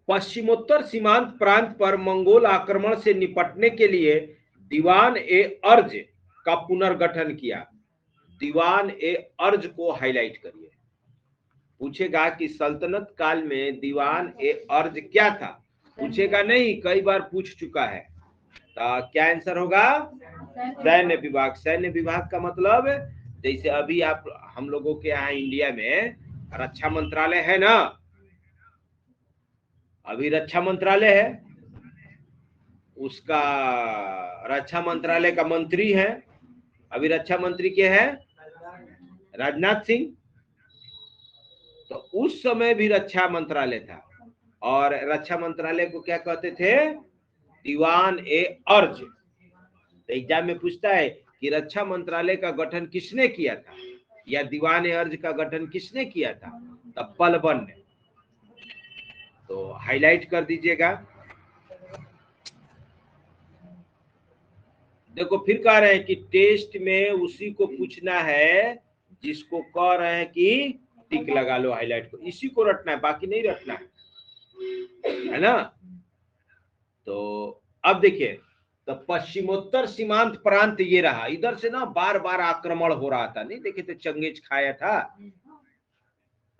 पश्चिमोत्तर सीमांत प्रांत पर मंगोल आक्रमण से निपटने के लिए दीवान ए अर्ज का पुनर्गठन किया। दीवान ए अर्ज को हाईलाइट करिए। पूछेगा कि सल्तनत काल में दीवान ए अर्ज क्या था, पूछेगा नहीं, कई बार पूछ चुका है। तो क्या आंसर होगा, सैन्य विभाग। सैन्य विभाग का मतलब जैसे अभी आप हम लोगों के यहाँ इंडिया में रक्षा मंत्रालय है ना, अभी रक्षा मंत्रालय है, उसका रक्षा मंत्रालय का मंत्री है, अभी रक्षा मंत्री के है राजनाथ सिंह। उस समय भी रक्षा मंत्रालय था, और रक्षा मंत्रालय को क्या कहते थे? दीवान ए अर्ज। तो एग्जाम में पूछता है कि रक्षा मंत्रालय का गठन किसने किया था, या दीवान ए अर्ज का गठन किसने किया था? तब बलबन ने। तो हाईलाइट कर दीजिएगा। देखो फिर कह रहे हैं कि टेस्ट में उसी को पूछना है जिसको कह रहे हैं कि टिक लगा लो, हाईलाइट को, इसी को रटना है, बाकी नहीं रटना है ना। तो अब देखिए, तो पश्चिमोत्तर सीमांत प्रांत ये रहा। इधर से ना बार बार आक्रमण हो रहा था, नहीं देखे थे चंगेज खाया था,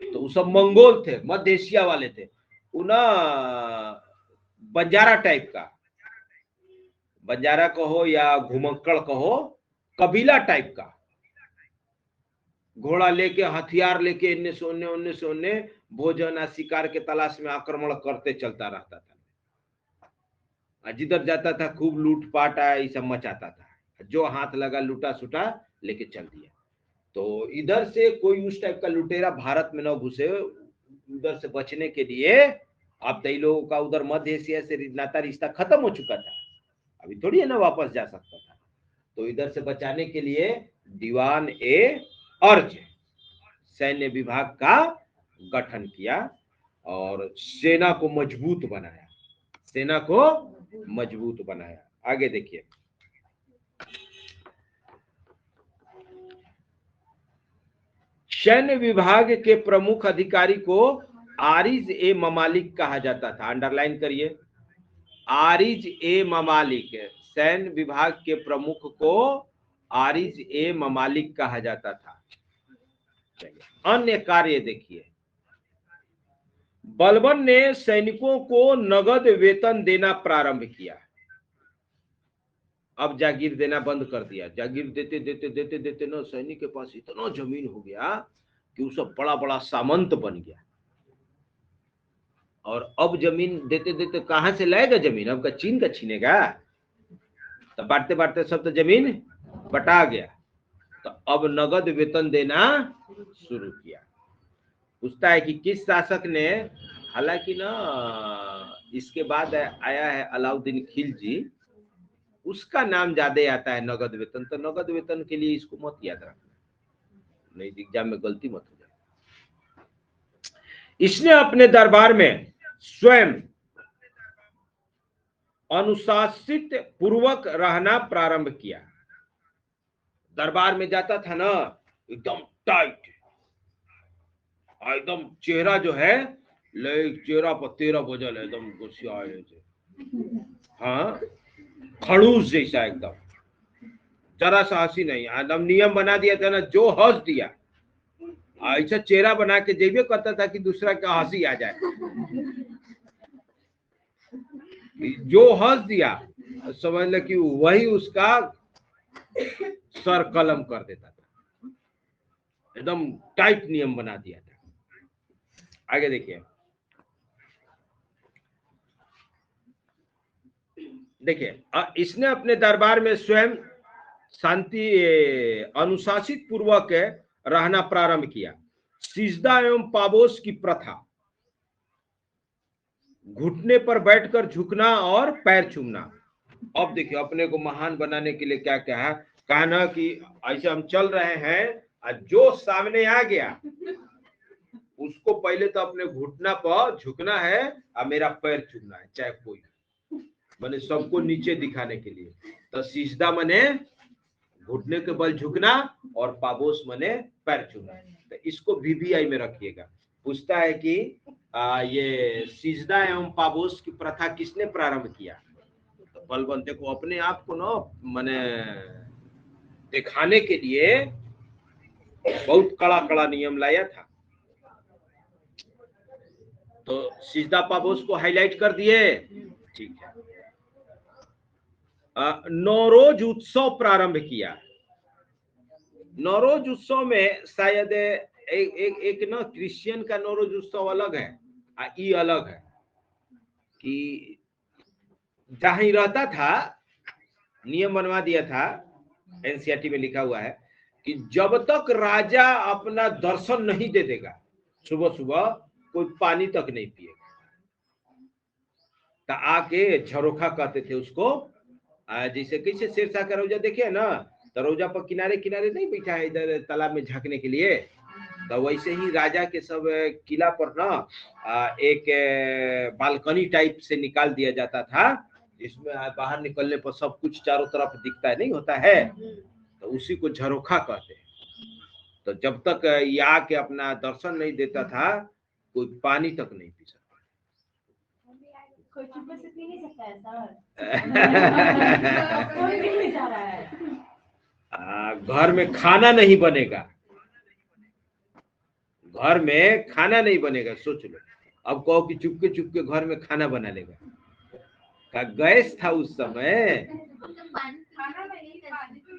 तो वो सब मंगोल थे, मध्य एशिया वाले थे, वो ना बंजारा टाइप का, बंजारा कहो या घुमक्कड़ कहो, कबीला टाइप का, घोड़ा लेके हथियार लेके इन्ने से उन्ने भोजन या शिकार के तलाश में आक्रमण करते चलता रहता था। जिधर जाता था खूब लूटपाट ये सब मचाता था, जो हाथ लगा लूटा सुटा लेके चल दिया। तो इधर से कोई उस टाइप का लुटेरा भारत में न घुसे, उधर से बचने के लिए अब कई लोगों का उधर मध्य एशिया से नाता रिश्ता खत्म हो चुका था, अभी थोड़ी है ना वापस जा सकता था। तो इधर से बचाने के लिए दीवान ए अर्ज सैन्य विभाग का गठन किया और सेना को मजबूत बनाया, सेना को मजबूत बनाया। आगे देखिए, सैन्य विभाग के प्रमुख अधिकारी को आरिज ए ममालिक कहा जाता था। अंडरलाइन करिए, आरिज ए ममालिक। सैन्य विभाग के प्रमुख को आरिज ए ममालिक कहा जाता था। अन्य कार्य देखिए, बलबन ने सैनिकों को नगद वेतन देना प्रारंभ किया। अब जागीर देना बंद कर दिया। जागीर देते देते देते देते ना सैनिक के पास इतना जमीन हो गया कि वो सब बड़ा बड़ा सामंत बन गया। और अब जमीन देते देते कहां से लाएगा जमीन? अब का चीन का छीनेगा? तो बांटते बांटते सब तो जमीन बटा गया। तो अब नगद वेतन देना शुरू किया। पूछता है कि किस शासक ने, हालांकि ना इसके बाद आया है अलाउद्दीन खिलजी, उसका नाम ज्यादा आता है नगद वेतन। तो नगद वेतन के लिए इसको मत याद रखना, नहीं एग्जाम में गलती मत हो जाए। इसने अपने दरबार में स्वयं अनुशासित पूर्वक रहना प्रारंभ किया। दरबार में जाता था ना एकदम टाइट, एकदम चेहरा जो है चेहरा पर 13 बजल एकदम गुस्साए, हाँ खड़ूस जैसा एकदम, जरा सा हंसी नहीं। एकदम नियम बना दिया था ना, जो हंस दिया ऐसा चेहरा बना के जेबे करता था कि दूसरा का हंसी आ जाए। जो हंस दिया समझ ले कि वही उसका सर कलम कर देता था। एकदम टाइट नियम बना दिया था। आगे देखिए, इसने अपने दरबार में स्वयं शांति अनुशासित पूर्वक रहना प्रारंभ किया। सिजदा एवं पाबोस की प्रथा, घुटने पर बैठकर झुकना और पैर चूमना। अब देखिए, अपने को महान बनाने के लिए क्या क्या है, कहा ना कि ऐसे हम चल रहे हैं और जो सामने आ गया उसको पहले तो अपने घुटना पर झुकना है और मेरा पैर चूमना है, चाहे कोई, माने सबको नीचे दिखाने के लिए। तो सिजदा मने घुटने के बल झुकना और पाबोस मने पैर चूमना। तो इसको VVI में रखिएगा। पूछता है कि ये सिजदा एवं पाबोस की प्रथा किसने प्रारंभ किया? तो बलबंते को अपने आप को ना माने दिखाने के लिए बहुत कड़ा कड़ा नियम लाया था। तो सिजदा पाबोस को हाईलाइट कर दिए, ठीक है। नौरोज उत्सव प्रारंभ किया। नौरोज उत्सव में शायद एक ना क्रिश्चियन का नौरोज उत्सव अलग है, ये अलग है कि जहां ही रहता था नियम बनवा दिया था, NCERT में लिखा हुआ है कि जब तक राजा अपना दर्शन नहीं दे देगा सुबह सुबह कोई पानी तक नहीं पिएगा। तो आके झरोखा कहते थे उसको, जैसे कैसे शेरशाह का रौजा देखे ना, तो रौजा पर किनारे किनारे नहीं बैठा है इधर तालाब में झांकने के लिए, तो वैसे ही राजा के सब किला पर ना एक बालकनी टाइप से निकाल दिया जाता था, जिसमें बाहर निकलने पर सब कुछ चारों तरफ दिखता है, नहीं होता है, तो उसी को झरोखा कहते हैं। तो जब तक ये आके अपना दर्शन नहीं देता था, कोई पानी तक नहीं पी सकता। कोई चुप्पे से पी नहीं सकता है सर। घर कोई भी नहीं जा रहा है। में खाना नहीं बनेगा, घर में खाना नहीं बनेगा, सोच लो। अब कहो कि चुपके चुपके घर में खाना बना लेगा, का गैस था उस समय,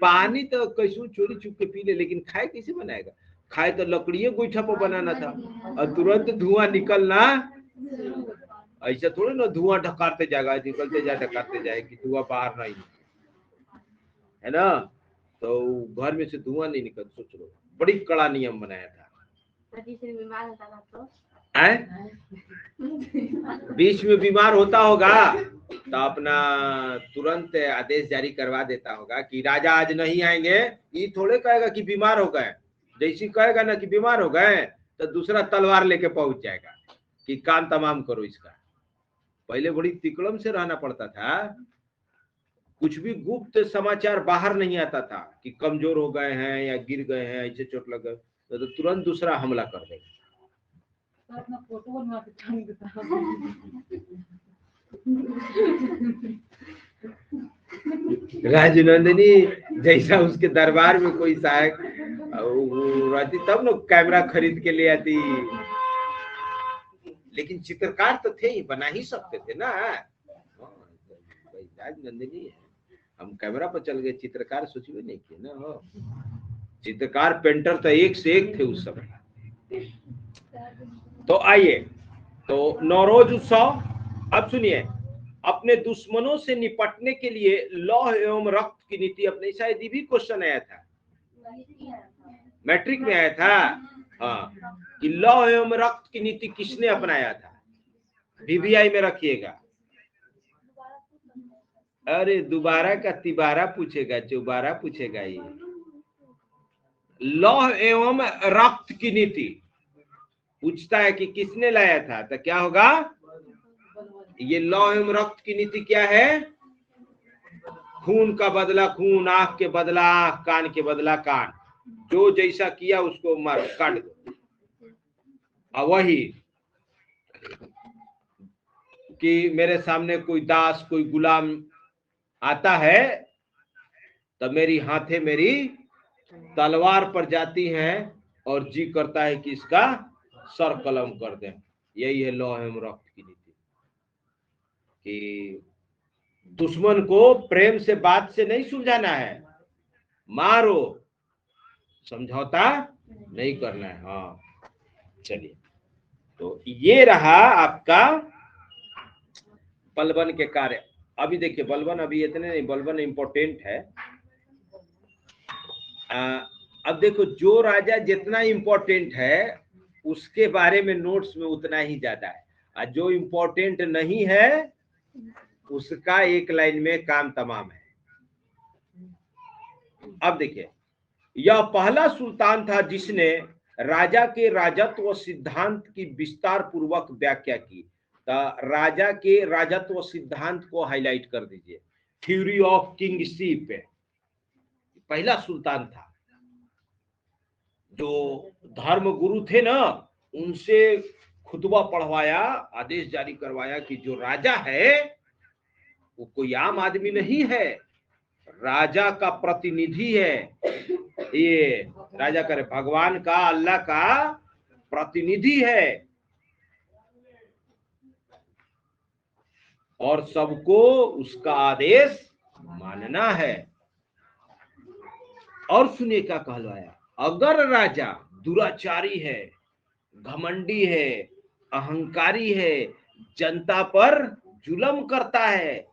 पानी तो कैसे चोरी चुप के पी ले, लेकिन खाए कैसे बनाएगा? खाए तो लकड़ियों गोईठा पर बनाना था, और तुरंत धुआं निकलना, ऐसा थोड़ी ना धुआं ढकारते जाएगा, निकलते जाए ढकारते जाए कि धुआं बाहर नहीं है ना, तो घर में से धुआं नहीं निकल। सोच लो, बड़ी कड़ा नियम बनाया था। बीमार होता था तो बीच में बीमार होता होगा तो अपना तुरंत आदेश जारी करवा देता होगा कि राजा आज नहीं आएंगे। ये थोड़े कहेगा कि बीमार हो गए, जैसी कहेगा ना कि बीमार हो गए, तो दूसरा तलवार लेके पहुंच जाएगा कि काम तमाम करो इसका। पहले बड़ी तिकड़म से रहना पड़ता था, कुछ भी गुप्त समाचार बाहर नहीं आता था कि कमजोर हो गए हैं या गिर गए हैं, ऐसे चोट लग गए, तो तुरंत दूसरा हमला कर देगा। अपना फोटो बनवा के टांग देता। राजनंदिनी जैसा उसके दरबार में कोई सहायक रहती तब ना कैमरा खरीद के ले आती, लेकिन चित्रकार तो थे ही, बना ही सकते थे ना। राजनंदिनी है, हम कैमरा पर चल गए, चित्रकार सोच भी नहीं किए ना। चित्रकार पेंटर तो एक से एक थे उस समय। तो आइए, तो नौरोज उत्सव। अब सुनिए, अपने दुश्मनों से निपटने के लिए लौह एवं रक्त की नीति अपने, शायद ये भी क्वेश्चन आया था, मैट्रिक में आया था, हाँ, कि लौह एवं रक्त की नीति किसने अपनाया था? VVI में रखिएगा। अरे दोबारा का तिबारा पूछेगा, चौबारा पूछेगा। ये लौह एवं रक्त की नीति पूछता है कि किसने लाया था, तो क्या होगा? ये लौह एवं रक्त की नीति क्या है? खून का बदला खून, आंख के बदला आंख, कान के बदला कान, जो जैसा किया उसको मार काट दो। अब वही कि मेरे सामने कोई दास कोई गुलाम आता है तो मेरी हाथे मेरी तलवार पर जाती हैं और जी करता है कि इसका सर कलम कर दें। यही है लौह एवं रक्त की नीति, कि दुश्मन को प्रेम से बात से नहीं सुलझाना है, मारो, समझौता नहीं करना है। हाँ चलिए, तो ये रहा आपका बलबन के कार्य। अभी देखिए बलबन अभी इतने नहीं, बलबन इम्पोर्टेंट है। अब देखो, जो राजा जितना इम्पोर्टेंट है उसके बारे में नोट्स में उतना ही ज्यादा है, और जो इम्पोर्टेंट नहीं है उसका एक लाइन में काम तमाम है। अब देखिए, यह पहला सुल्तान था जिसने राजा के राजत्व सिद्धांत की विस्तार पूर्वक व्याख्या की। तो राजा के राजत्व सिद्धांत को हाईलाइट कर दीजिए, थ्योरी ऑफ किंगशिप। पहला सुल्तान था जो धर्म गुरु थे ना, उनसे खुतबा पढ़वाया, आदेश जारी करवाया कि जो राजा है वो कोई आम आदमी नहीं है, राजा का प्रतिनिधि है। ये राजा करे भगवान का, अल्लाह का प्रतिनिधि है, और सबको उसका आदेश मानना है। और सुनिए क्या कहलवाया, अगर राजा दुराचारी है, घमंडी है, अहंकारी है, जनता पर जुल्म करता है,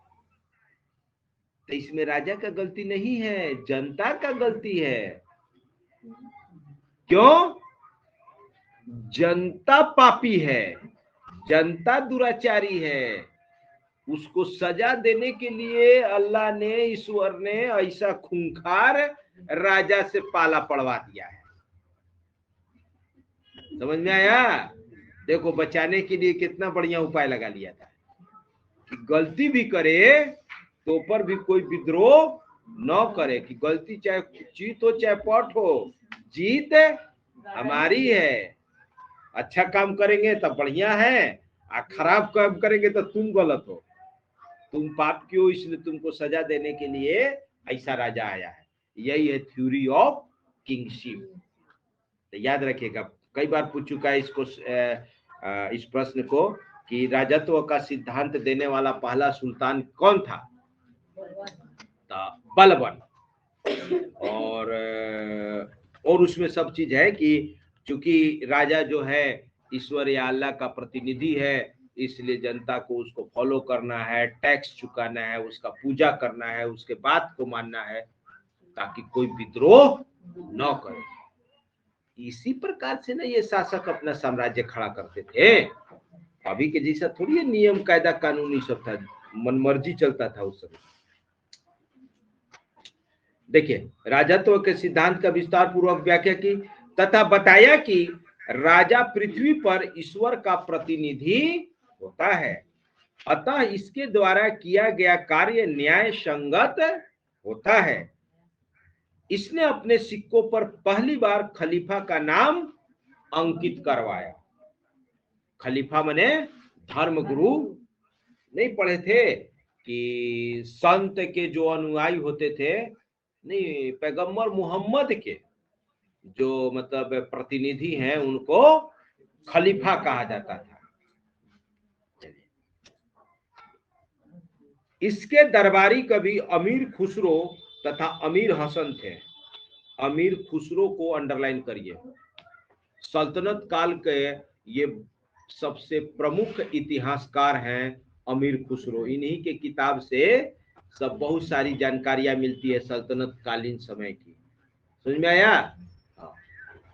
तो इसमें राजा का गलती नहीं है, जनता का गलती है। क्यों? जनता पापी है, जनता दुराचारी है, उसको सजा देने के लिए अल्लाह ने, ईश्वर ने ऐसा खूंखार राजा से पाला पड़वा दिया है। समझ में आया? देखो बचाने के लिए कितना बढ़िया उपाय लगा लिया था कि गलती भी करे तो पर भी कोई विद्रोह न करे, कि गलती चाहे जीत हो चाहे पट हो, जीत हमारी है। अच्छा काम करेंगे तो बढ़िया है, और खराब काम करेंगे तो तुम गलत हो, तुम पाप क्यों, इसलिए तुमको सजा देने के लिए ऐसा राजा आया है। यही है थ्योरी ऑफ किंगशिप। तो याद रखिएगा, कई बार पूछ चुका है इसको, इस प्रश्न को कि राजत्व का सिद्धांत देने वाला पहला सुल्तान कौन था? तो बलबन। और उसमें सब चीज है कि चूंकि राजा जो है ईश्वर या अल्लाह का प्रतिनिधि है, इसलिए जनता को उसको फॉलो करना है, टैक्स चुकाना है, उसका पूजा करना है, उसके बात को मानना है, ताकि कोई विद्रोह न करे। इसी प्रकार से ना ये शासक अपना साम्राज्य खड़ा करते थे। अभी के जैसा थोड़ी ये नियम कायदा कानूनी सब था, मनमर्जी चलता था उस समय। देखिए, राजत्व के सिद्धांत का विस्तार पूर्वक व्याख्या की तथा बताया कि राजा पृथ्वी पर ईश्वर का प्रतिनिधि होता है, अतः इसके द्वारा किया गया कार्य न्याय संगत होता है। इसने अपने सिक्कों पर पहली बार खलीफा का नाम अंकित करवाया। खलीफा माने धर्मगुरु। नहीं पढ़े थे कि संत के जो अनुयायी होते थे, नहीं, पैगंबर मोहम्मद के जो मतलब प्रतिनिधि हैं उनको खलीफा कहा जाता था। इसके दरबारी कवि अमीर खुसरो तथा अमीर हसन थे। अमीर खुसरो को अंडरलाइन करिए। सल्तनत काल के ये सबसे प्रमुख इतिहासकार हैं अमीर खुसरो। इन्हीं के किताब से सब बहुत सारी जानकारियां मिलती है सल्तनत कालीन समय की। समझ में आया?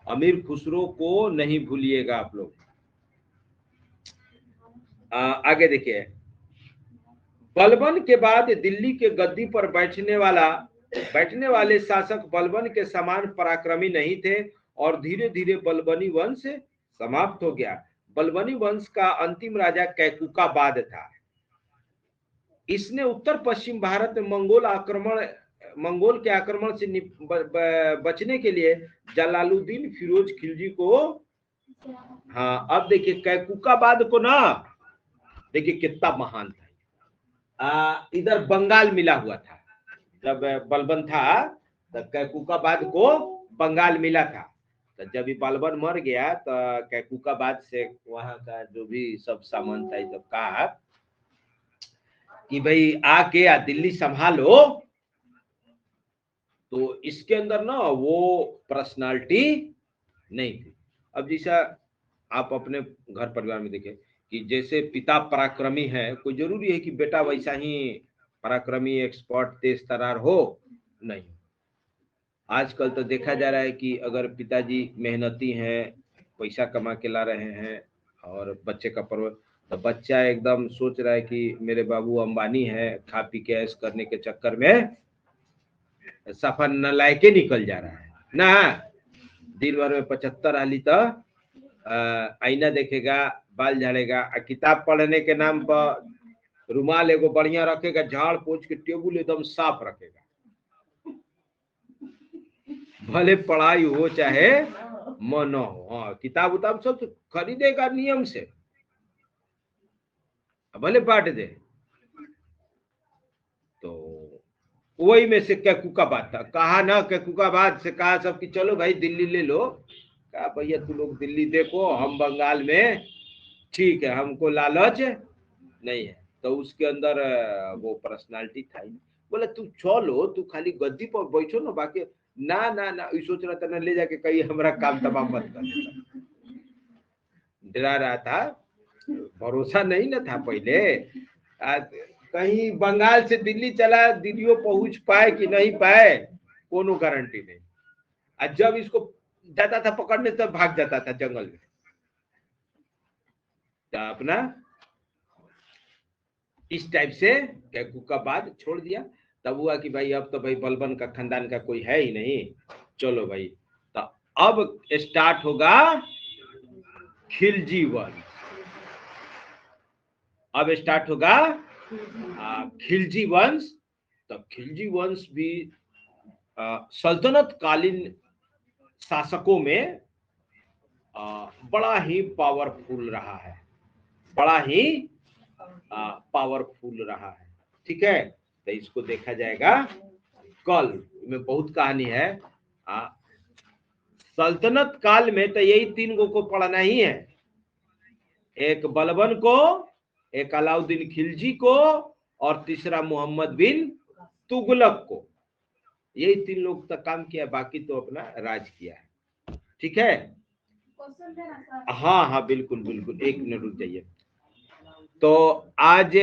अमीर खुसरो को नहीं भूलिएगा आप लोग। आगे देखिए, बलबन के बाद दिल्ली के गद्दी पर बैठने वाले शासक बलबन के समान पराक्रमी नहीं थे और धीरे धीरे बलबनी वंश समाप्त हो गया। बलबनी वंश का अंतिम राजा कैकुकाबाद था। इसने उत्तर पश्चिम भारत में मंगोल के आक्रमण से बचने के लिए जलालुद्दीन फिरोज खिलजी को, हाँ अब देखिए कैकुकाबाद को ना, देखिए कितना महान था। इधर बंगाल मिला हुआ था जब बलबन था, तब कैकुकाबाद को बंगाल मिला था। तो जब बलबन मर गया तो कैकुकाबाद से वहां का जो भी सब सामान था सब कहा कि भाई आके दिल्ली संभालो। तो इसके अंदर ना वो पर्सनालिटी नहीं थी। अब जैसा आप अपने घर परिवार में देखें कि जैसे पिता पराक्रमी है, कोई जरूरी है कि बेटा वैसा ही पराक्रमी, एक्सपर्ट, तेज तरार हो? नहीं। आजकल तो देखा जा रहा है कि अगर पिताजी मेहनती हैं, पैसा कमा के ला रहे हैं और बच्चे का परवरिश, तो बच्चा एकदम सोच रहा है कि मेरे बाबू अंबानी है, खा पी के ऐश करने के चक्कर में सफर न लायके निकल जा रहा है ना। दिन भर में 75 हाली तो आईना देखेगा, बाल झाड़ेगा, किताब पढ़ने के नाम पर रुमाल एगो बढ़िया रखेगा, झाड़ पोछ के टेबुल एकदम साफ रखेगा। भले पढ़ाई हो चाहे मन हो, हाँ किताब उताब सब तो खरीदेगा नियम से, भले बांट दे। तो वही में से कैकुकाबाद था। कहा ना कैकुकाबाद से, कहा सब कि चलो भाई दिल्ली ले लो। कहा भैया तू लोग दिल्ली देखो, हम बंगाल में ठीक है, हमको लालच नहीं है। तो उसके अंदर वो पर्सनालिटी था ही। बोला तू चलो, तू खाली गद्दी पर बैठो ना, बाकी ना ना ना, सोच रहा था ना ले जाके कहीं हमारा काम तमाम मत कर देता। डरा रहा था, भरोसा नहीं ना था पहले। कहीं बंगाल से दिल्ली चला, दिल्ली पहुंच पाए कि नहीं पाए कोनो गारंटी नहीं। जब इसको जाता था पकड़ने तब भाग जाता था जंगल में। तो अपना इस टाइप से कैकू का बाद छोड़ दिया। तब हुआ कि भाई अब तो भाई बलबन का खानदान का कोई है ही नहीं, चलो भाई, तो अब स्टार्ट होगा खिलजी वंश। अब स्टार्ट होगा खिलजी वंश। तो खिलजी वंश भी सल्तनत कालीन शासकों में बड़ा ही पावरफुल रहा है, बड़ा ही पावरफुल रहा है। ठीक है, तो इसको देखा जाएगा कल में, बहुत कहानी है। सल्तनत काल में तो यही 3 गो को पढ़ना ही है, एक बलबन को, एक अलाउद्दीन खिलजी को, और तीसरा मोहम्मद बिन तुगलक को। यही 3 लोग तक काम किया, बाकी तो अपना राज किया है। ठीक है, हाँ हाँ बिल्कुल बिल्कुल, 1 मिनट रुक जाइए। तो आज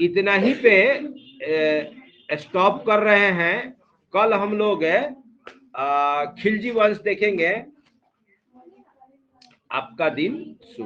इतना ही पे स्टॉप कर रहे हैं। कल हम लोग खिलजी वंश देखेंगे। आपका दिन शुभ।